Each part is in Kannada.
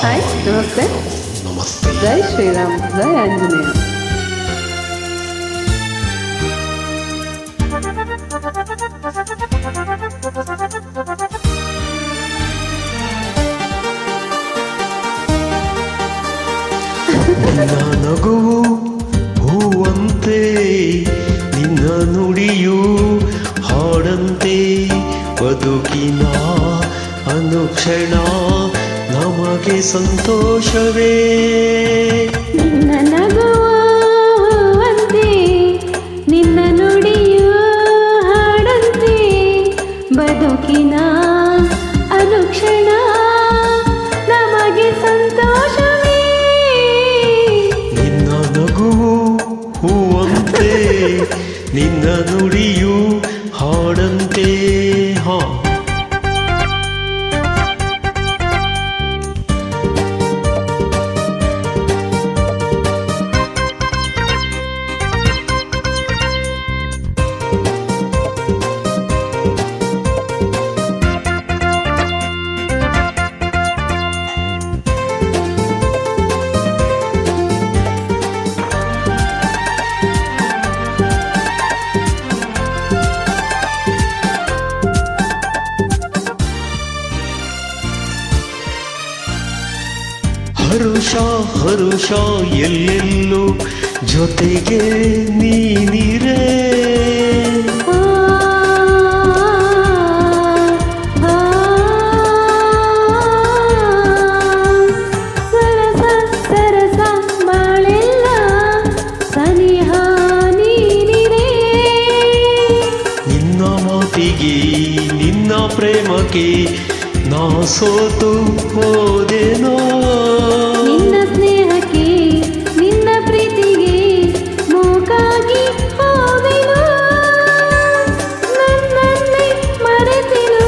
ಹಾಯ್ ನಮಸ್ತೆ. ನಮಸ್ತೆ. ಜೈ ಶ್ರೀರಾಮ್, ಜೈ ಆಂಜನೇಯ. ನಿನ್ನ ನಗುವು ಹೂವಂತೆ, ನಿನ್ನ ನುಡಿಯು ಹಾಡಂತೆ, ಬದುಕಿನ ಅನುಕ್ಷಣ ನಮಗೆ ಸಂತೋಷವೇ. ನಿನ್ನ ನಗುವಂತೆ, ನಿನ್ನ ನುಡಿಯು ಹಾಡಂತೆ, ಬದುಕಿನ ಅನುಕ್ಷಣ ನಮಗೆ ಸಂತೋಷವೇ. ನಿನ್ನ ನಗುವು ಹೂವಂತೆ, ನಿನ್ನ ನುಡಿಯು ಹಾಡಂತೆ. ಹಾ, ಹರುಷ ಹರುಷ ಎಲ್ಲೆಲ್ಲೂ ಜೊತೆಗೆ ನೀನಿರೇ. ಸರಸ ಸರಸ ಬಾಳೆಲ್ಲ ಸನಿಹ ನೀನಿರೇ. ನಿನ್ನ ಮಾತಿಗೆ ನಿನ್ನ ಪ್ರೇಮಕ್ಕೆ ನಾ ಸೋತು ಹೋದೆನೋ. ನಿನ್ನ ಸ್ನೇಹಕ್ಕೆ ನಿನ್ನ ಪ್ರೀತಿಗೆ ಮೂಕಾಗಿ ಹೋದೆನು. ನನ್ನನ್ನೇ ಮರೆತೆನು.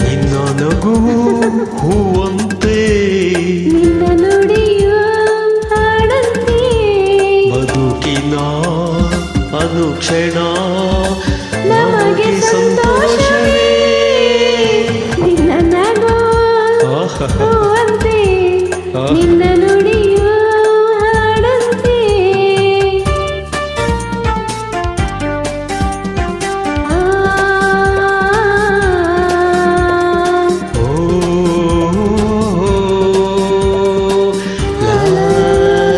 ನಿನ್ನ ನಗುವು ಹೂವಂತೆ, ನಿನ್ನ ನುಡಿಯು ಹಾಡಂತೆ, ಬದುಕಿನ ಅನುಕ್ಷಣ ನಮಗೆ ಸಂತೋಷವೇ. ನಿನ್ನ ನಗು ಹೂವಂತೆ, ನಿನ್ನ ನುಡಿಯು ಹಾಡಂತೆ. ಓ ಲಾ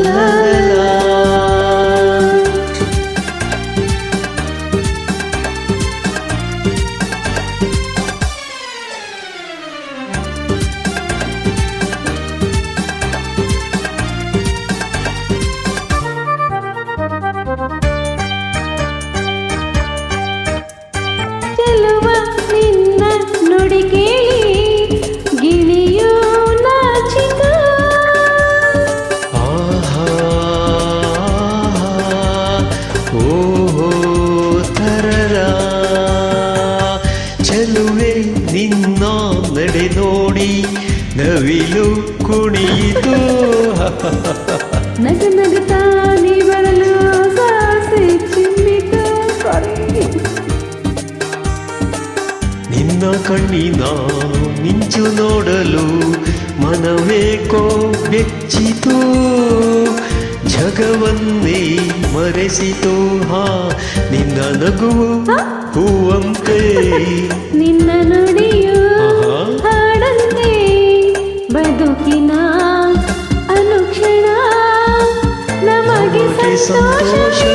ಲಾ ಲಾ. ಚೆಲುವ ನಿನ್ನ ನುಡಿ ಕೇಳಿ ಗಿಳಿಯು ನಾಚಿಕ. ಆಹಾ ಓಹೋ ತರರ, ಚೆಲುವೆ ನಿನ್ನ ನಡೆ ನೋಡಿ ನವಿಲು ಕುಣಿಯಿತು. ನಗ ನಗುತ್ತಾ ನೀ ಬರಲು ಸಾಸೆ ಚಿಮ್ಮಿತು. ನಿನ್ನ ಕಣ್ಣಿನ ಮಿಂಚು ನೋಡಲು ಮನವೇಕೋ ಬೆಚ್ಚಿತು. ಜಗವನ್ನೇ ಮರೆಸಿತು. ಹಾ, ನಿನ್ನ ನಗುವು ಹೂವಂತೆ, ನಿನ್ನ ನುಡಿಯು ಆಹಾ. ಹಾಡಂತೆ, ಬದುಕಿನ ಅನುಕ್ಷಣ ನಮಗೆ ಸಂತೋಷವೇ.